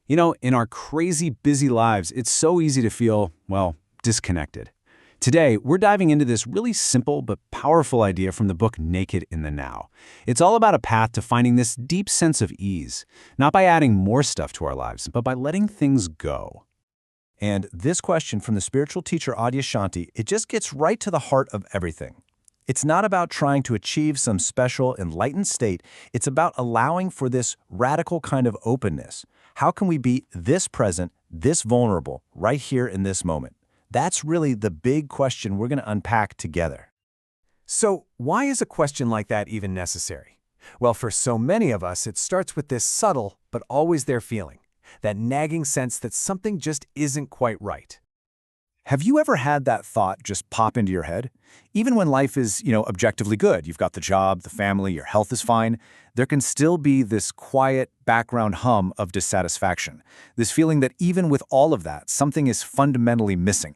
In our crazy busy lives, it's so easy to feel, well, disconnected. Today, we're diving into this really simple but powerful idea from the book Naked in the Now. It's all about a path to finding this deep sense of ease, not by adding more stuff to our lives, but by letting things go. And this question from the spiritual teacher Adyashanti, it just gets right to the heart of everything. It's not about trying to achieve some special enlightened state. It's about allowing for this radical kind of openness. How can we be this present, this vulnerable, right here in this moment? That's really the big question we're going to unpack together. So, why is a question like that even necessary? Well, for so many of us, it starts with this subtle but always there feeling, that nagging sense that something just isn't quite right. Have you ever had that thought just pop into your head? Even when life is, objectively good, you've got the job, the family, your health is fine, there can still be this quiet background hum of dissatisfaction, this feeling that even with all of that, something is fundamentally missing.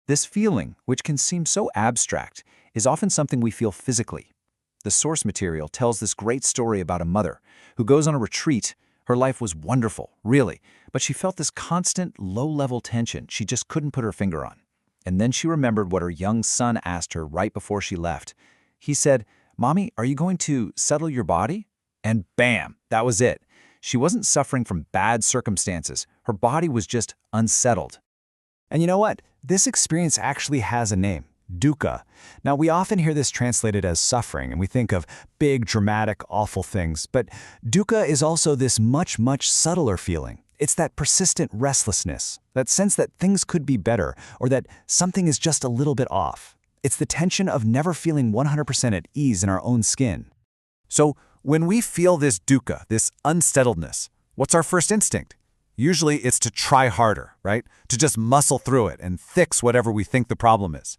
This feeling, which can seem so abstract, is often something we feel physically. The source material tells this great story about a mother who goes on a retreat. Her life was wonderful, really, but she felt this constant, low-level tension she just couldn't put her finger on. And then she remembered what her young son asked her right before she left. He said, "Mommy, are you going to settle your body?" And bam, that was it. She wasn't suffering from bad circumstances. Her body was just unsettled. And you know what? This experience actually has a name. Dukkha. Now, we often hear this translated as suffering, and we think of big, dramatic, awful things. But dukkha is also this much, much subtler feeling. It's that persistent restlessness, that sense that things could be better, or that something is just a little bit off. It's the tension of never feeling 100% at ease in our own skin. So, when we feel this dukkha, this unsettledness, what's our first instinct? Usually it's to try harder, right? To just muscle through it and fix whatever we think the problem is.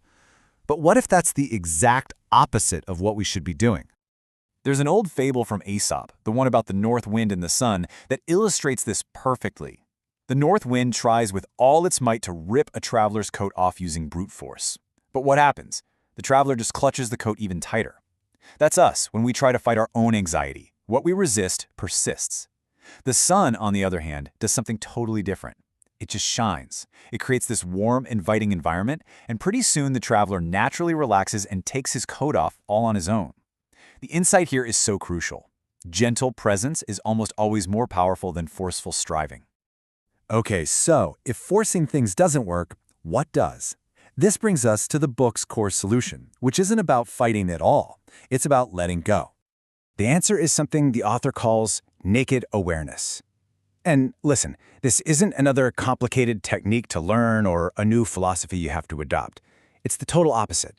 But what if that's the exact opposite of what we should be doing? There's an old fable from Aesop, the one about the north wind and the sun, that illustrates this perfectly. The north wind tries with all its might to rip a traveler's coat off using brute force. But what happens? The traveler just clutches the coat even tighter. That's us when we try to fight our own anxiety. What we resist persists. The sun, on the other hand, does something totally different. It just shines. It creates this warm, inviting environment, and pretty soon the traveler naturally relaxes and takes his coat off all on his own. The insight here is so crucial. Gentle presence is almost always more powerful than forceful striving. Okay, so if forcing things doesn't work, what does? This brings us to the book's core solution, which isn't about fighting at all. It's about letting go. The answer is something the author calls naked awareness. And listen, this isn't another complicated technique to learn or a new philosophy you have to adopt. It's the total opposite.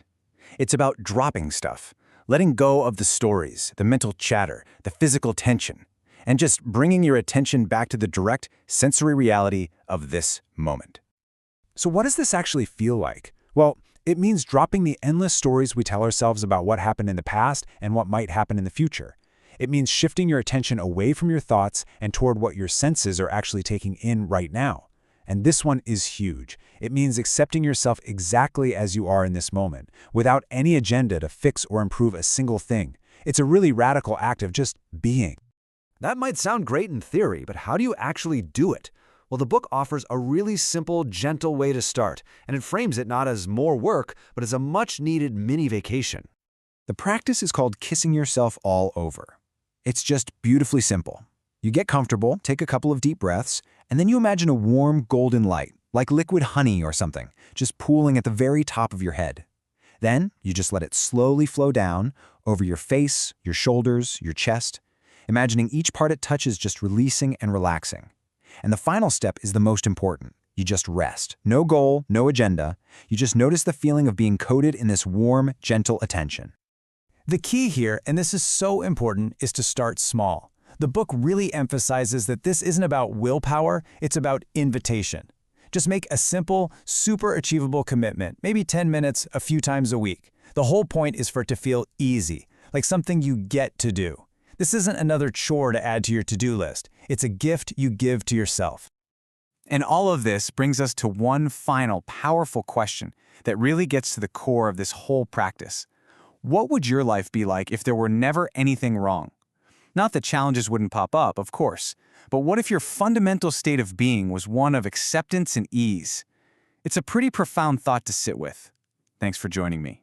It's about dropping stuff, letting go of the stories, the mental chatter, the physical tension, and just bringing your attention back to the direct sensory reality of this moment. So what does this actually feel like? Well, it means dropping the endless stories we tell ourselves about what happened in the past and what might happen in the future. It means shifting your attention away from your thoughts and toward what your senses are actually taking in right now. And this one is huge. It means accepting yourself exactly as you are in this moment, without any agenda to fix or improve a single thing. It's a really radical act of just being. That might sound great in theory, but how do you actually do it? Well, the book offers a really simple, gentle way to start, and it frames it not as more work, but as a much-needed mini-vacation. The practice is called kissing yourself all over. It's just beautifully simple. You get comfortable, take a couple of deep breaths, and then you imagine a warm golden light, like liquid honey or something, just pooling at the very top of your head. Then you just let it slowly flow down over your face, your shoulders, your chest, imagining each part it touches just releasing and relaxing. And the final step is the most important. You just rest. No goal, no agenda. You just notice the feeling of being coated in this warm, gentle attention. The key here, and this is so important, is to start small. The book really emphasizes that this isn't about willpower, it's about invitation. Just make a simple, super achievable commitment, maybe 10 minutes a few times a week. The whole point is for it to feel easy, like something you get to do. This isn't another chore to add to your to-do list. It's a gift you give to yourself. And all of this brings us to one final, powerful question that really gets to the core of this whole practice. What would your life be like if there were never anything wrong? Not that challenges wouldn't pop up, of course, but what if your fundamental state of being was one of acceptance and ease? It's a pretty profound thought to sit with. Thanks for joining me.